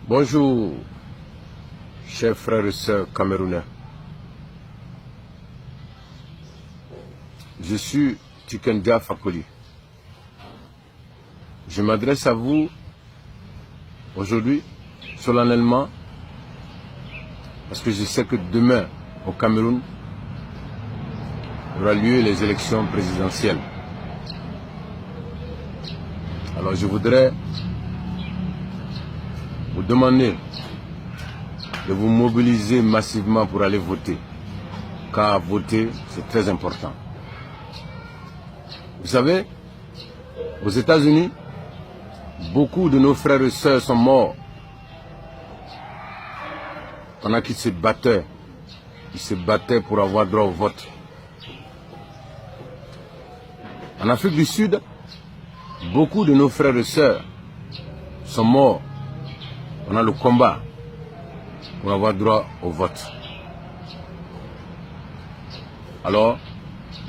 Bonjour, chers frères et sœurs camerounais. Je suis Tikendia Fakoli. Je m'adresse à vous aujourd'hui, solennellement, parce que je sais que demain, au Cameroun, aura lieu les élections présidentielles. Alors je voudrais vous demander de vous mobiliser massivement pour aller voter, car voter, c'est très important. Vous savez, aux États-Unis, beaucoup de nos frères et sœurs sont morts pendant qu'ils se battaient. Ils se battaient pour avoir droit au vote. En Afrique du Sud, beaucoup de nos frères et sœurs sont morts pendant le combat pour avoir droit au vote. Alors,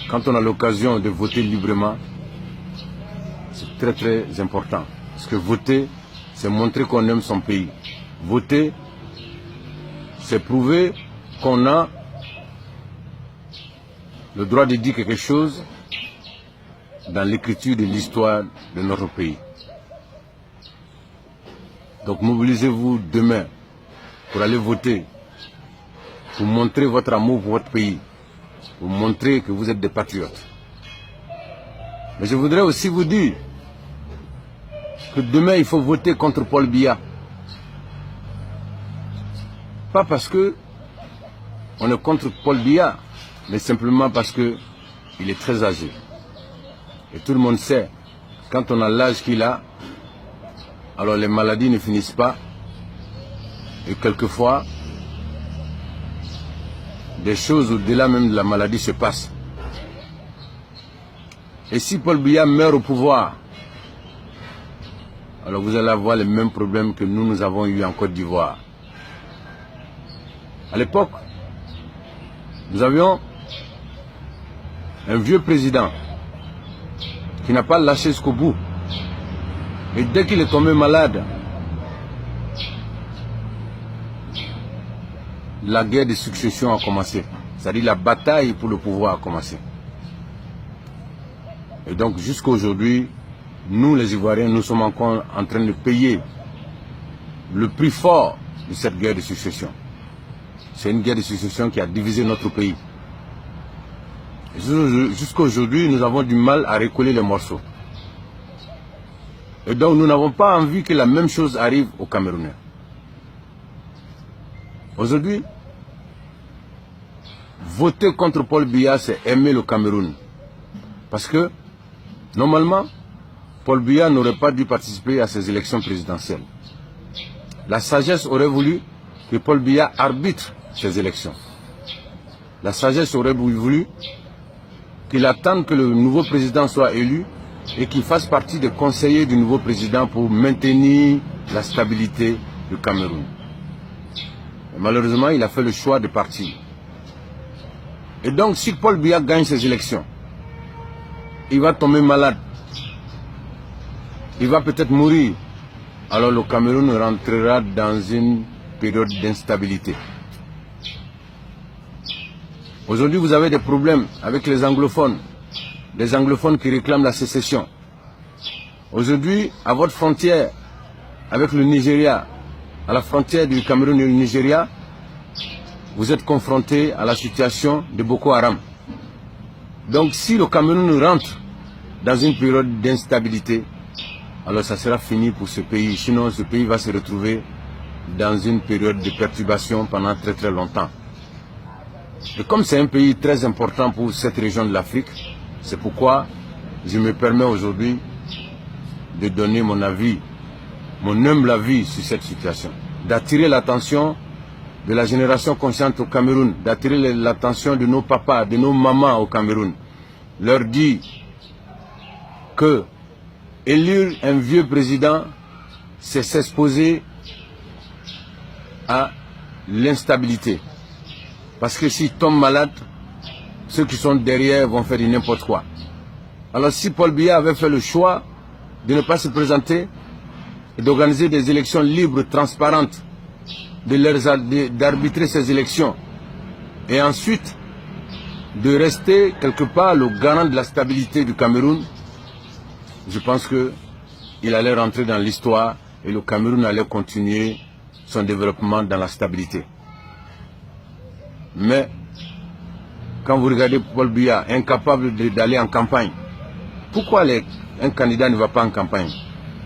quand on a l'occasion de voter librement, c'est très très important. Parce que voter, c'est montrer qu'on aime son pays. Voter, c'est prouver qu'on a le droit de dire quelque chose dans l'écriture de l'histoire de notre pays. Donc mobilisez-vous demain pour aller voter, pour montrer votre amour pour votre pays, pour montrer que vous êtes des patriotes. Mais je voudrais aussi vous dire que demain il faut voter contre Paul Biya. Pas parce que on est contre Paul Biya, mais simplement parce que il est très âgé. Et tout le monde sait, quand on a l'âge qu'il a, alors les maladies ne finissent pas. Et quelquefois, des choses au-delà même de la maladie se passent. Et si Paul Biya meurt au pouvoir, alors vous allez avoir les mêmes problèmes que nous avons eu en Côte d'Ivoire. À l'époque, nous avions un vieux président qui n'a pas lâché jusqu'au bout. Et dès qu'il est tombé malade, la guerre de succession a commencé. C'est-à-dire la bataille pour le pouvoir a commencé. Et donc jusqu'à aujourd'hui, nous les Ivoiriens, nous sommes encore en train de payer le prix fort de cette guerre de succession. C'est une guerre de succession qui a divisé notre pays. Jusqu'à aujourd'hui, nous avons du mal à recoller les morceaux. Et donc nous n'avons pas envie que la même chose arrive aux Camerounais. Aujourd'hui, voter contre Paul Biya, c'est aimer le Cameroun. Parce que, normalement, Paul Biya n'aurait pas dû participer à ces élections présidentielles. La sagesse aurait voulu que Paul Biya arbitre ces élections. La sagesse aurait voulu qu'il attende que le nouveau président soit élu et qu'il fasse partie des conseillers du nouveau président pour maintenir la stabilité du Cameroun. Et malheureusement, il a fait le choix de partir. Et donc, si Paul Biya gagne ces élections, il va tomber malade. Il va peut-être mourir. Alors le Cameroun rentrera dans une période d'instabilité. Aujourd'hui, vous avez des problèmes avec les anglophones. Des anglophones qui réclament la sécession. Aujourd'hui, à votre frontière avec le Nigeria, à la frontière du Cameroun et du Nigeria, vous êtes confrontés à la situation de Boko Haram. Donc si le Cameroun rentre dans une période d'instabilité, alors ça sera fini pour ce pays. Sinon, ce pays va se retrouver dans une période de perturbation pendant très très longtemps. Et comme c'est un pays très important pour cette région de l'Afrique, c'est pourquoi je me permets aujourd'hui de donner mon avis, mon humble avis sur cette situation. D'attirer l'attention de la génération consciente au Cameroun, d'attirer l'attention de nos papas, de nos mamans au Cameroun. Leur dire que élire un vieux président, c'est s'exposer à l'instabilité. Parce que s'il tombe malade, ceux qui sont derrière vont faire n'importe quoi. Alors si Paul Biya avait fait le choix de ne pas se présenter, et d'organiser des élections libres, transparentes, d'arbitrer ces élections, et ensuite de rester quelque part le garant de la stabilité du Cameroun, je pense qu'il allait rentrer dans l'histoire et le Cameroun allait continuer son développement dans la stabilité. Mais quand vous regardez Paul Biya, incapable d'aller en campagne, pourquoi un candidat ne va pas en campagne?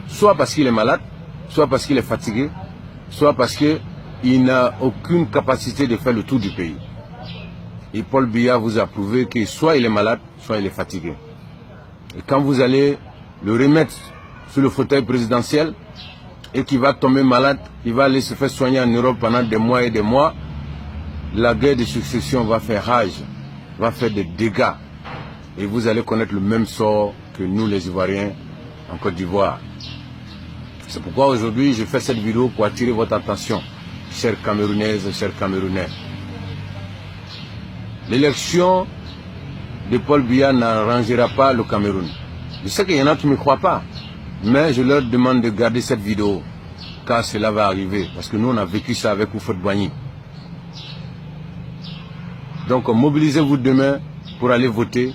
Soit parce qu'il est malade, soit parce qu'il est fatigué, soit parce qu'il n'a aucune capacité de faire le tour du pays. Et Paul Biya vous a prouvé que soit il est malade, soit il est fatigué. Et quand vous allez le remettre sur le fauteuil présidentiel et qu'il va tomber malade, il va aller se faire soigner en Europe pendant des mois et des mois, la guerre de succession va faire rage, va faire des dégâts. Et vous allez connaître le même sort que nous les Ivoiriens en Côte d'Ivoire. C'est pourquoi aujourd'hui je fais cette vidéo pour attirer votre attention, chers Camerounaises, chers Camerounais. L'élection de Paul Biya n'arrangera pas le Cameroun. Je sais qu'il y en a qui ne me croient pas, mais je leur demande de garder cette vidéo, car cela va arriver, parce que nous on a vécu ça avec Houphouët-Boigny. Donc mobilisez-vous demain pour aller voter,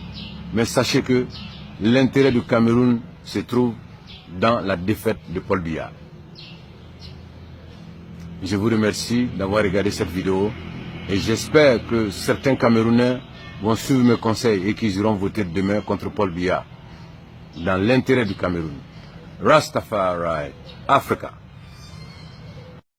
mais sachez que l'intérêt du Cameroun se trouve dans la défaite de Paul Biya. Je vous remercie d'avoir regardé cette vidéo et j'espère que certains Camerounais vont suivre mes conseils et qu'ils iront voter demain contre Paul Biya dans l'intérêt du Cameroun. Rastafari, Africa.